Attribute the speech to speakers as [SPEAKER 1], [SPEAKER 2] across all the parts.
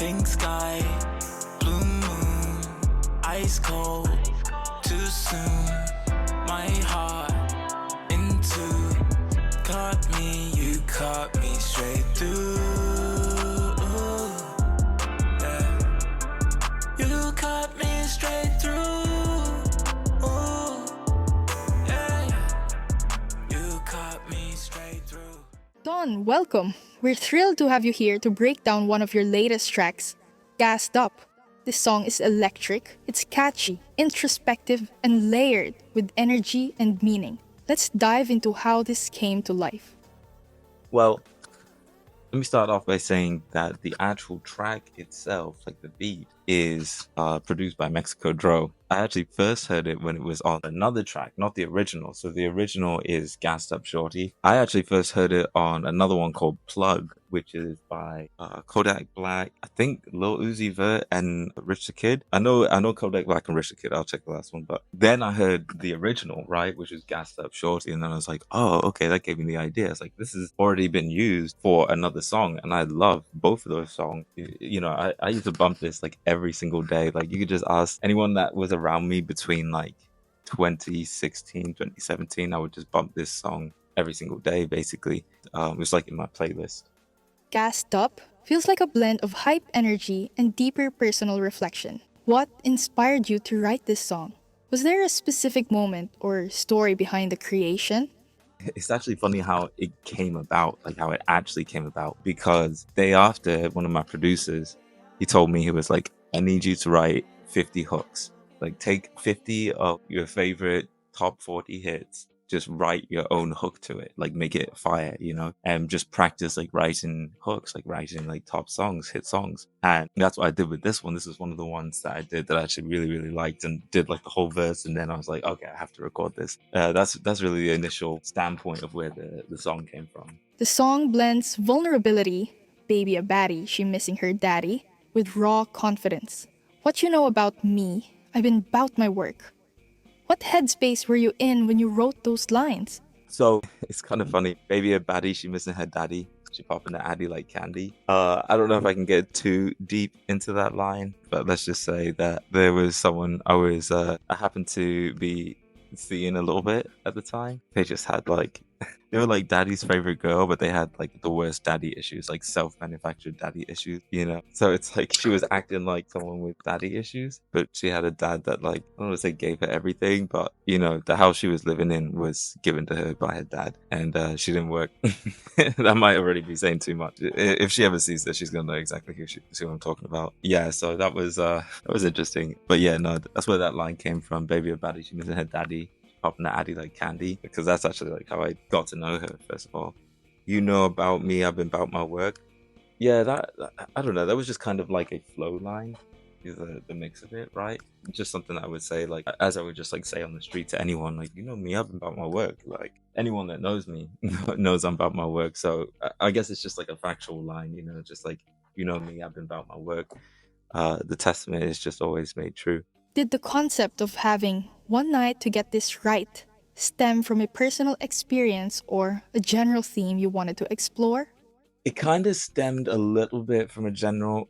[SPEAKER 1] Pink sky, blue moon, ice cold, too soon. My heart into caught me, you caught me straight through. Yeah. You caught me straight through. Yeah. You caught me straight through.
[SPEAKER 2] Don, welcome. We're thrilled to have you here to break down one of your latest tracks, Gassed Up. This song is electric, it's catchy, introspective, and layered with energy and meaning. Let's dive into how this came to life.
[SPEAKER 3] Well, let me start off by saying that the actual track itself, like the beat, is produced by Mexico Dro. I actually first heard it when it was on another track, not the original. So the original is Gassed Up Shorty. I actually first heard it on another one called Plug, which is by Kodak Black, I think Lil Uzi Vert and Rich the Kid. I know Kodak Black and Rich the Kid. I'll check the last one, but then I heard the original, right, which is Gassed Up Shorty, and then I was like, oh, okay, that gave me the idea. It's like this has already been used for another song, and I love both of those songs. You know, I used to bump this like every single day. Like you could just ask anyone that was around me between like 2016, 2017, I would just bump this song every single day, basically. It was like in my playlist.
[SPEAKER 2] Gassed Up feels like a blend of hype energy and deeper personal reflection. What inspired you to write this song? Was there a specific moment or story behind the creation?
[SPEAKER 3] It's actually funny how it came about, like how it actually came about, because day after, one of my producers, he told me, he was like, I need you to write 50 hooks. Like take 50 of your favorite top 40 hits, just write your own hook to it, like make it fire, you know, and just practice like writing hooks, like writing like top songs, hit songs. And that's what I did with this one. This is one of the ones that I did that I actually really, really liked, and did like the whole verse. And then I was like, okay, I have to record this. That's really the initial standpoint of where the song came from.
[SPEAKER 2] The song blends vulnerability, baby a baddie, she missing her daddy, with raw confidence. What you know about me, I've been about my work. What headspace were you in when you wrote those lines?
[SPEAKER 3] So it's kind of funny. Baby a baddie, she missing her daddy. She popping the addy like candy. I don't know if I can get too deep into that line, but let's just say that there was someone I happened to be seeing a little bit at the time. They just had like they were like daddy's favorite girl, but they had like the worst daddy issues, like self-manufactured daddy issues, you know. So it's like she was acting like someone with daddy issues, but she had a dad that, like, I don't want to say gave her everything, but you know, the house she was living in was given to her by her dad, and she didn't work. That might already be saying too much. If she ever sees this, she's gonna know exactly who I'm talking about. Yeah, so that was interesting. But yeah, no, that's where that line came from. Baby a baddie, she missing her daddy, popping the addy like candy, because that's actually like how I got to know her, first of all. You know about me, I've been about my work. Yeah, that I don't know, that was just kind of like a flow line, the mix of it, right? Just something I would say, like, as I would just like say on the street to anyone, like, you know me, I've been about my work. Like anyone that knows me knows I'm about my work. So I guess it's just like a factual line, you know, just like, you know me, I've been about my work. The testament is just always made true.
[SPEAKER 2] Did the concept of having one night to get this right stem from a personal experience or a general theme you wanted to explore?
[SPEAKER 3] It kind of stemmed a little bit from a general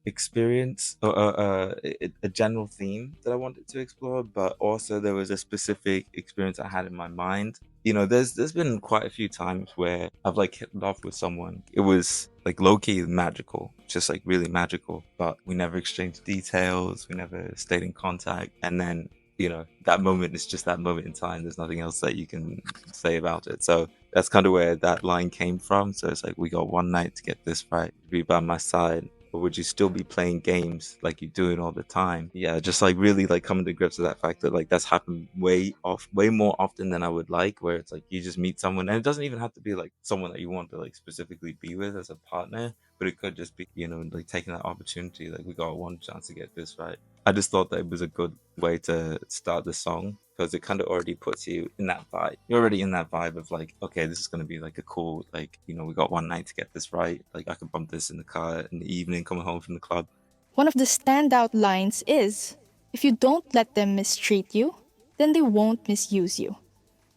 [SPEAKER 3] experience, or a general theme that I wanted to explore, but also there was a specific experience I had in my mind. You know, there's been quite a few times where I've like hit it off with someone. It was like low-key magical, just like really magical, but we never exchanged details, we never stayed in contact, and then, you know, that moment is just that moment in time. There's nothing else that you can say about it. So that's kind of where that line came from. So it's like, we got one night to get this right. Be by my side, or would you still be playing games like you do it all the time? Yeah, just like really like coming to grips with that fact that like that's happened way more often than I would like, where it's like you just meet someone, and it doesn't even have to be like someone that you want to like specifically be with as a partner, but it could just be, you know, like taking that opportunity, like we got one chance to get this right. I just thought that it was a good way to start the song, because it kind of already puts you in that vibe. You're already in that vibe of like, okay, this is going to be like a cool, like, you know, we got one night to get this right. Like I could bump this in the car in the evening coming home from the club.
[SPEAKER 2] One of the standout lines is, if you don't let them mistreat you, then they won't misuse you.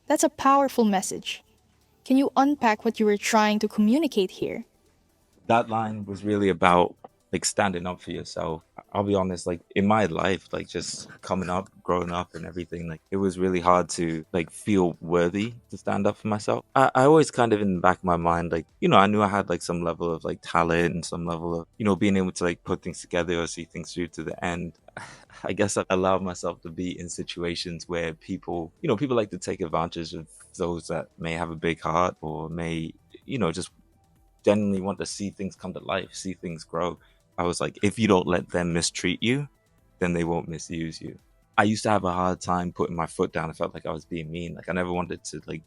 [SPEAKER 2] That's a powerful message. Can you unpack what you were trying to communicate here?
[SPEAKER 3] That line was really about like standing up for yourself. I'll be honest, like in my life, like just coming up, growing up and everything, like it was really hard to like feel worthy to stand up for myself. I always kind of in the back of my mind, like, I knew I had like some level of like talent and some level of, being able to like put things together or see things through to the end. I guess I allowed myself to be in situations where people like to take advantage of those that may have a big heart or may, just genuinely want to see things come to life, see things grow. I was like, if you don't let them mistreat you, then they won't misuse you. I used to have a hard time putting my foot down. I felt like I was being mean. Like I never wanted to like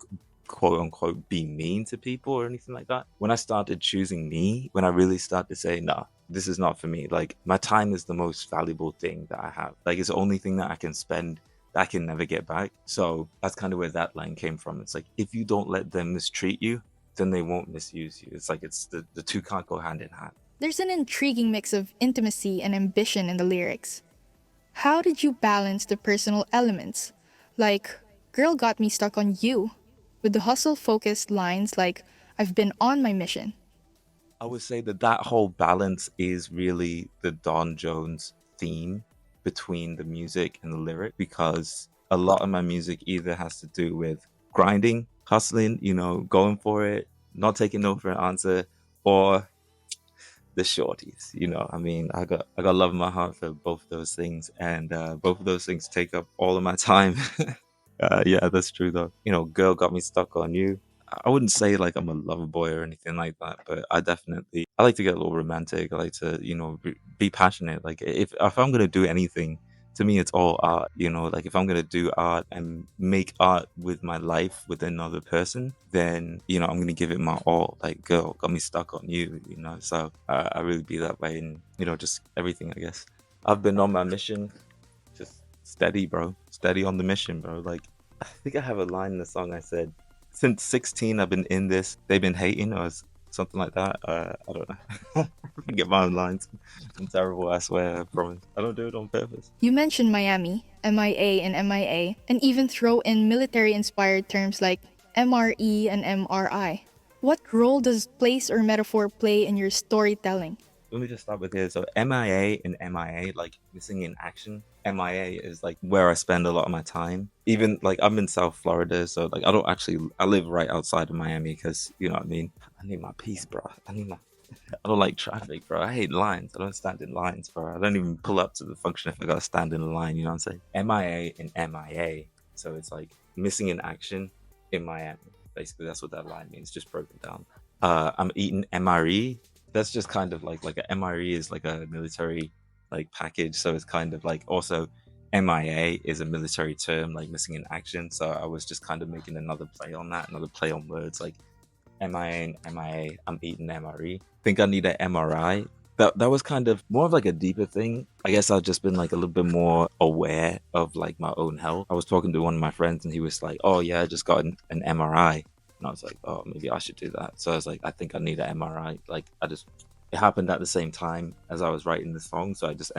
[SPEAKER 3] quote unquote be mean to people or anything like that. When I started choosing me, when I really started to say, nah, this is not for me. Like my time is the most valuable thing that I have. Like it's the only thing that I can spend that I can never get back. So that's kind of where that line came from. It's like if you don't let them mistreat you, then they won't misuse you. It's like it's the two can't go hand in hand.
[SPEAKER 2] There's an intriguing mix of intimacy and ambition in the lyrics. How did you balance the personal elements, like "Girl got me stuck on you," with the hustle-focused lines like "I've been on my mission"?
[SPEAKER 3] I would say that whole balance is really the Don Jones theme between the music and the lyric, because a lot of my music either has to do with grinding, hustling, going for it, not taking no for an answer, or the shorties. I mean, I got love in my heart for both of those things, and both of those things take up all of my time. Yeah, that's true though. Girl got me stuck on you. I wouldn't say like I'm a lover boy or anything like that, but I like to get a little romantic. I like to, be passionate. Like if I'm gonna do anything, to me it's all art. Like if I'm gonna do art and make art with my life with another person, then I'm gonna give it my all. Like girl got me stuck on you. So I really be that way, and just everything. I guess I've been on my mission, just steady, bro. Steady on the mission, bro. Like I think I have a line in the song I said, since 16 I've been in this, they've been hating, or something like that. I don't know. I forget my own lines. I'm terrible, I swear, I promise. I don't do it on purpose.
[SPEAKER 2] You mentioned Miami, MIA and MIA, and even throw in military-inspired terms like MRE and MRI. What role does place or metaphor play in your storytelling?
[SPEAKER 3] Let me just start with here. So MIA and MIA, like missing in action. MIA is like where I spend a lot of my time. Even like I'm in South Florida, so like I live right outside of Miami because you know what I mean. I need my peace, bro. I don't like traffic, bro. I hate lines. I don't stand in lines, bro. I don't even pull up to the function if I gotta stand in a line. You know what I'm saying? MIA and MIA. So it's like missing in action in Miami. Basically, that's what that line means. Just broken down. I'm eating MRE. That's just kind of like a MRE is like a military like package. So it's kind of like also MIA is a military term, like missing in action. So I was just kind of making another play on that, another play on words like MIA and MIA. I'm eating MRE. Think I need an MRI. That was kind of more of like a deeper thing. I guess I've just been like a little bit more aware of like my own health. I was talking to one of my friends and he was like, "Oh yeah, I just got an MRI." And I was like, "Oh, maybe I should do that." So I was like, "I think I need an MRI." Like it happened at the same time as I was writing the song. So I just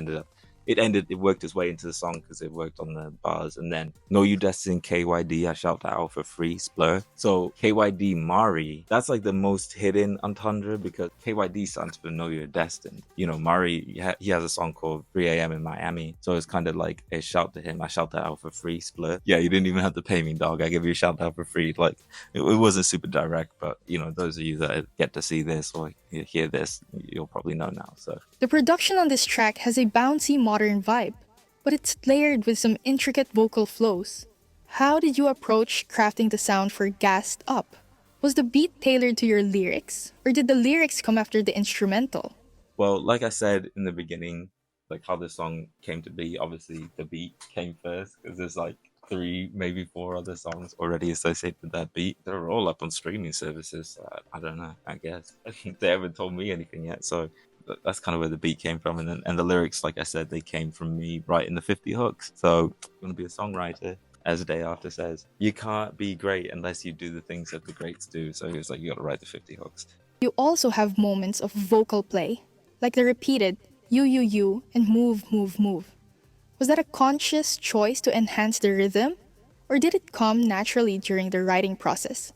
[SPEAKER 3] it worked its way into the song because it worked on the bars. And then Know You Destined KYD, I shout that out for free, Splur. So KYD Mari, that's like the most hidden entendre because KYD stands for Know You're Destined. Mari, he has a song called 3 a.m. in Miami. So it's kind of like a shout to him. I shout that out for free, Splur. Yeah, you didn't even have to pay me, dog. I give you a shout out for free. Like it wasn't super direct, but those of you that get to see this or hear this, you'll probably know now. So
[SPEAKER 2] The production on this track has a bouncy modern vibe, but it's layered with some intricate vocal flows. How did you approach crafting the sound for Gassed Up? Was the beat tailored to your lyrics, or did the lyrics come after the instrumental?
[SPEAKER 3] well, like I said in the beginning, like how the song came to be, obviously the beat came first because there's like 3, maybe 4 other songs already associated with that beat. They're all up on streaming services. I don't know, I guess. They haven't told me anything yet. So that's kind of where the beat came from. And the lyrics, like I said, they came from me writing the 50 hooks. So I'm going to be a songwriter. As Day After says, you can't be great unless you do the things that the greats do. So he was like, you got to write the 50 hooks.
[SPEAKER 2] You also have moments of vocal play, like the repeated you, and move, move, move. Was that a conscious choice to enhance the rhythm, or did it come naturally during the writing process?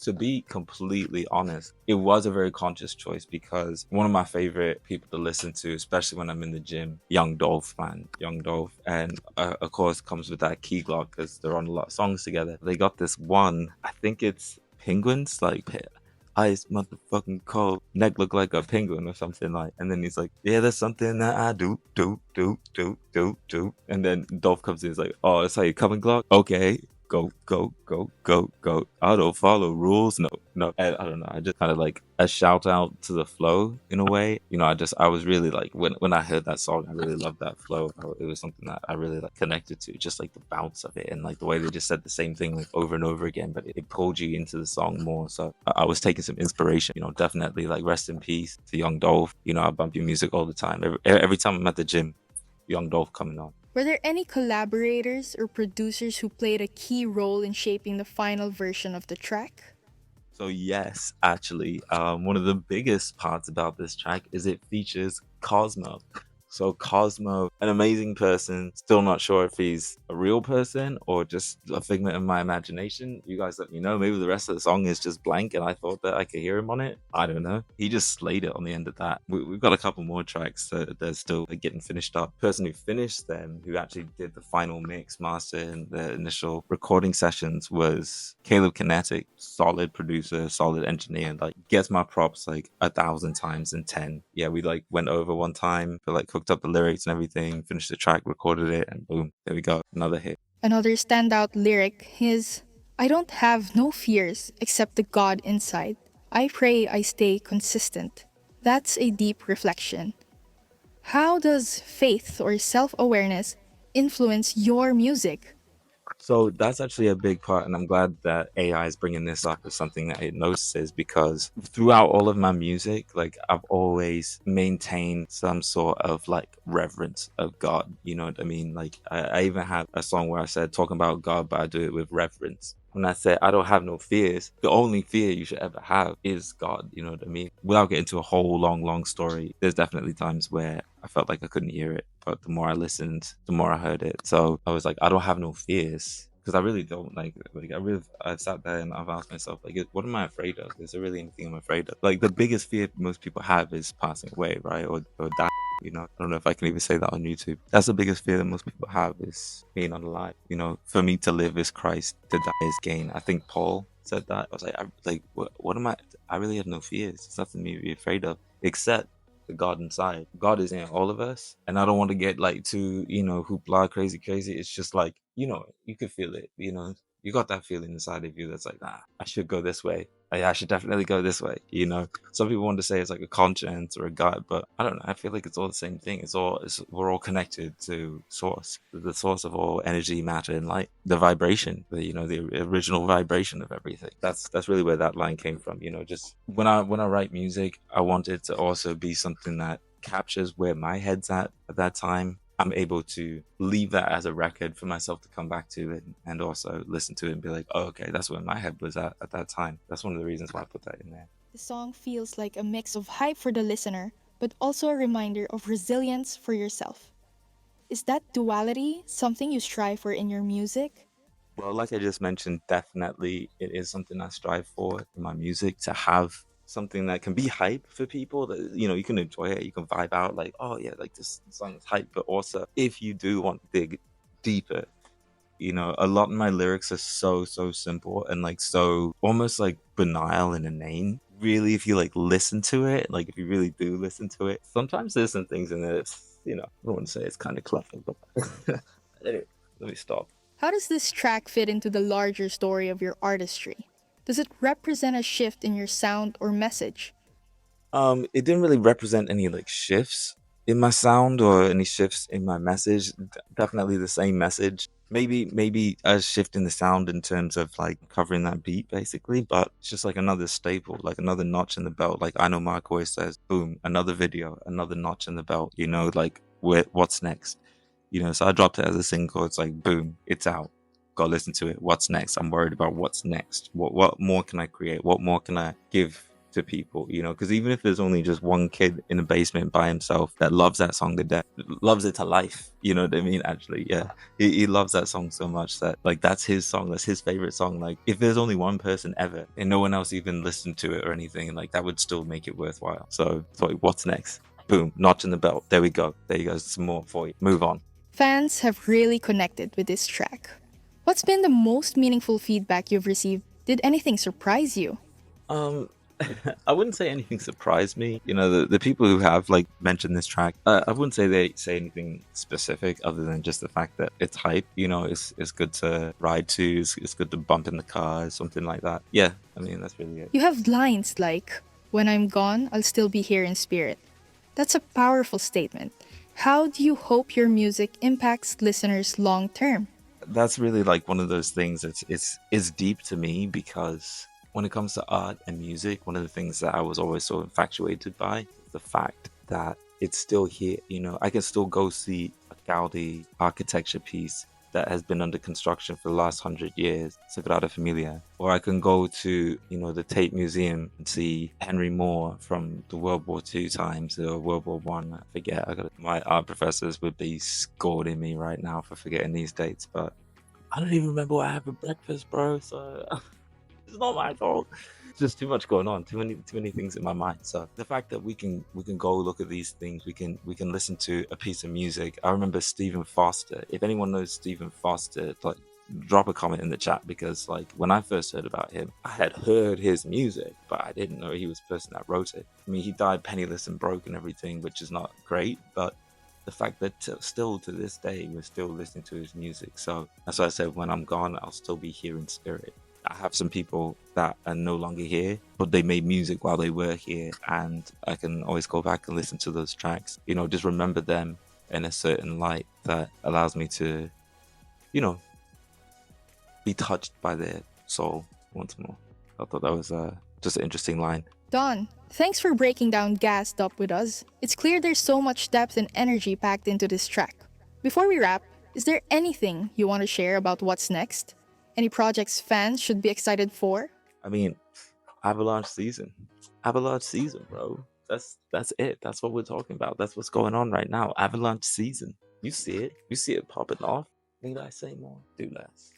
[SPEAKER 3] to be completely honest, it was a very conscious choice because one of my favorite people to listen to, especially when I'm in the gym, Young Dolph, man, Young Dolph, and of course comes with that key glock because they're on a lot of songs together. They got this one, I think it's Penguins, like ice motherfucking cold, neck look like a penguin or something like. And then he's like, yeah, there's something that I do. And then Dolph comes in, he's like, oh, that's how you coming, Glock? Okay. Go. I don't follow rules. No. And I don't know. I just kind of like a shout out to the flow in a way. You know, I was really like, when I heard that song, I really loved that flow. It was something that I really like connected to, just like the bounce of it and like the way they just said the same thing like over and over again, but it pulled you into the song more. So I was taking some inspiration, you know, definitely like rest in peace to Young Dolph. You know, I bump your music all the time. Every time I'm at the gym, Young Dolph coming on.
[SPEAKER 2] Were there any collaborators or producers who played a key role in shaping the final version of the track?
[SPEAKER 3] So yes, actually, one of the biggest parts about this track is it features KOZMO. So KOZMO, an amazing person, still not sure if he's a real person or just a figment of my imagination. You guys let me know. Maybe the rest of the song is just blank and I thought that I could hear him on it. I don't know. He just slayed it on the end of that. We've got a couple more tracks that they're still getting finished up. The person who finished them, who actually did the final mix, master, and the initial recording sessions was Caleb Kinetic. Solid producer, solid engineer, and like gets my props like 1,000 times in 10. Yeah, we like went over one time, but like cooked up the lyrics and everything, finished the track, recorded it, and boom, there we go, another hit.
[SPEAKER 2] Another standout lyric is, I don't have no fears except the God inside. I pray I stay consistent. That's a deep reflection. How does faith or self awareness influence your music?
[SPEAKER 3] So that's actually a big part, and I'm glad that AI is bringing this up as something that it notices because throughout all of my music, like I've always maintained some sort of like reverence of God. You know what I mean? Like I even have a song where I said talking about God, but I do it with reverence. When I say I don't have no fears, the only fear you should ever have is God. You know what I mean? Without getting into a whole long story, there's definitely times where I felt like I couldn't hear it, but the more I listened, the more I heard it. So I was like, I don't have no fears because I really don't I sat there and I've asked myself, like, what am I afraid of? Is there really anything I'm afraid of? Like the biggest fear most people have is passing away, right? Or dying. You know, I don't know if I can even say that on YouTube. That's the biggest fear that most people have is being unalive. You know, for me to live is Christ, to die is gain. I think Paul said that. I was like, what am I? I really have no fears. It's nothing to be afraid of, except the God inside. God is in all of us, and I don't want to get like too, you know, hoopla, crazy. It's just like, you know, you can feel it. You know, you got that feeling inside of you that's like, I should go this way. I should definitely go this way. You know, some people want to say it's like a conscience or a gut, but I don't know. I feel like it's all the same thing. We're all connected to source, the source of all energy, matter, and light, the vibration, the original vibration of everything. That's really where that line came from. You know, just when I write music, I want it to also be something that captures where my head's at that time. I'm able to leave that as a record for myself to come back to it and also listen to it and be like, oh, okay, that's where my head was at that time. That's one of the reasons why I put that in there.
[SPEAKER 2] The song feels like a mix of hype for the listener, but also a reminder of resilience for yourself. Is that duality something you strive for in your music?
[SPEAKER 3] Well, like I just mentioned, definitely it is something I strive for in my music, to have something that can be hype for people that, you know, you can enjoy it, you can vibe out like, oh yeah, like this song is hype. But also if you do want to dig deeper, you know, a lot of my lyrics are so simple and like so almost like banal and inane. Really, if you like listen to it, like if you really do listen to it, sometimes there's some things in there that's, you know, I don't want to say it's kind of clever, but anyway, let me stop.
[SPEAKER 2] How does this track fit into the larger story of your artistry? Does it represent a shift in your sound or message?
[SPEAKER 3] It didn't really represent any like shifts in my sound or any shifts in my message. Definitely the same message. Maybe a shift in the sound in terms of like covering that beat basically, but it's just like another staple, like another notch in the belt. Like I know Mark always says, boom, another video, another notch in the belt, you know, like what's next? You know, so I dropped it as a single. It's like, boom, it's out. Go listen to it. What's next? I'm worried about what's next. What more can I create? What more can I give to people, you know, because even if there's only just one kid in the basement by himself that loves that song to death, loves it to life, you know what I mean? Actually, yeah, he loves that song so much that like that's his song, that's his favorite song. Like if there's only one person ever and no one else even listened to it or anything, like that would still make it worthwhile. So what's next? Boom, notch in the belt. There we go. There you go. Some more for you. Move on.
[SPEAKER 2] Fans have really connected with this track. What's been the most meaningful feedback you've received? Did anything surprise you?
[SPEAKER 3] Um, I wouldn't say anything surprised me. You know, the people who have like mentioned this track, I wouldn't say they say anything specific other than just the fact that it's hype. You know, it's good to ride to, it's good to bump in the car, something like that. Yeah, I mean that's really it.
[SPEAKER 2] You have lines like, "When I'm gone, I'll still be here in spirit." That's a powerful statement. How do you hope your music impacts listeners long term?
[SPEAKER 3] That's really like one of those things it's deep to me because when it comes to art and music, one of the things that I was always so infatuated by is the fact that it's still here. You know, I can still go see a Gaudi architecture piece that has been under construction for the last 100 years, Sagrada Familia, or I can go to, you know, the Tate Museum and see Henry Moore from the World War II times or World War One. I forget. My art professors would be scolding me right now for forgetting these dates, but I don't even remember what I had for breakfast, bro. So it's not my fault. Just too much going on, too many things in my mind. So the fact that we can go look at these things, we can listen to a piece of music. I remember Stephen Foster. If anyone knows Stephen Foster, like drop a comment in the chat, because like when I first heard about him, I had heard his music, but I didn't know he was the person that wrote it. I mean, he died penniless and broke and everything, which is not great, but the fact that still to this day we're still listening to his music. So that's why I said when I'm gone, I'll still be here in spirit. I have some people that are no longer here, but they made music while they were here, and I can always go back and listen to those tracks. You know, just remember them in a certain light that allows me to, you know, be touched by their soul once more. I thought that was just an interesting line.
[SPEAKER 2] Don, thanks for breaking down Gassed Up with us. It's clear there's so much depth and energy packed into this track. Before we wrap, is there anything you want to share about what's next? Any projects fans should be excited for?
[SPEAKER 3] I mean, Avalanche season. Avalanche season, bro. That's it. That's what we're talking about. That's what's going on right now. Avalanche season. You see it. You see it popping off. Need I say more? Do less.